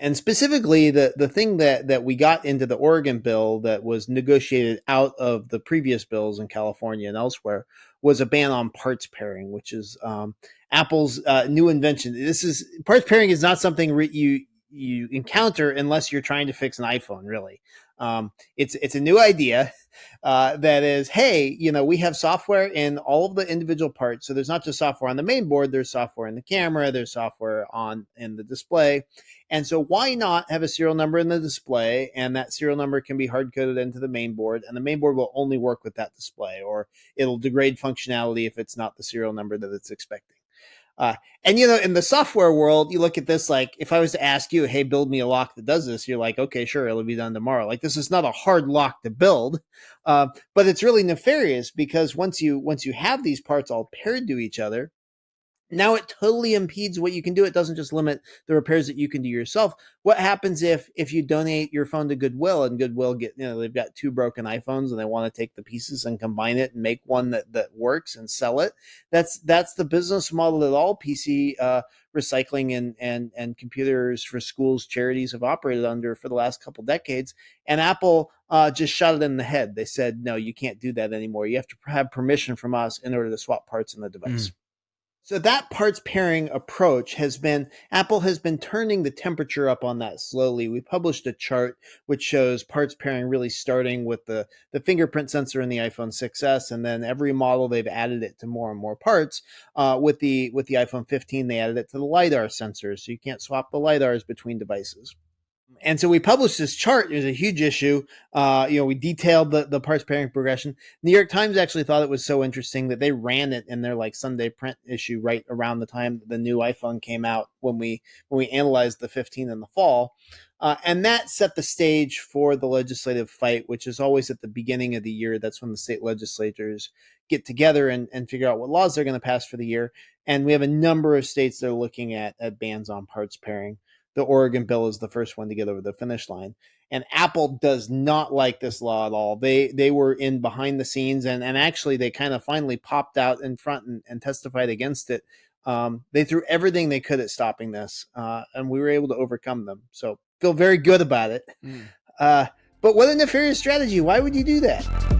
And specifically, the thing that we got into the Oregon bill that was negotiated out of the previous bills in California and elsewhere was a ban on parts pairing, which is Apple's new invention. This is parts pairing is not something you encounter unless you're trying to fix an iPhone. Really, it's a new idea that is, hey, we have software in all of the individual parts. So there's not just software on the main board. There's software in the camera. There's software in the display. And so why not have a serial number in the display, and that serial number can be hard coded into the main board, and the main board will only work with that display, or it'll degrade functionality if it's not the serial number that it's expecting. And in the software world, you look at this like, if I was to ask you, hey, build me a lock that does this, you're like, okay, sure, it'll be done tomorrow. Like, this is not a hard lock to build, but it's really nefarious because once you have these parts all paired to each other, now it totally impedes what you can do. It doesn't just limit the repairs that you can do yourself. What happens if you donate your phone to Goodwill, and Goodwill they've got 2 broken iPhones and they want to take the pieces and combine it and make one that works and sell it? That's the business model that all PC recycling and computers for schools charities have operated under for the last couple decades. And Apple just shot it in the head. They said, no, you can't do that anymore. You have to have permission from us in order to swap parts in the device. So that parts pairing approach Apple has been turning the temperature up on that slowly. We published a chart which shows parts pairing really starting with the fingerprint sensor in the iPhone 6s, and then every model they've added it to more and more parts. With the iPhone 15, they added it to the LiDAR sensors, so you can't swap the LiDARs between devices. And so we published this chart. It was a huge issue. We detailed the parts pairing progression. New York Times actually thought it was so interesting that they ran it in their Sunday print issue right around the time the new iPhone came out, when we analyzed the 15 in the fall. And that set the stage for the legislative fight, which is always at the beginning of the year. That's when the state legislatures get together and figure out what laws they're going to pass for the year. And we have a number of states that are looking at bans on parts pairing. The Oregon bill is the first one to get over the finish line. And Apple does not like this law at all. They were in behind the scenes, and actually they kind of finally popped out in front and testified against it. They threw everything they could at stopping this, and we were able to overcome them. So feel very good about it. But what a nefarious strategy. Why would you do that?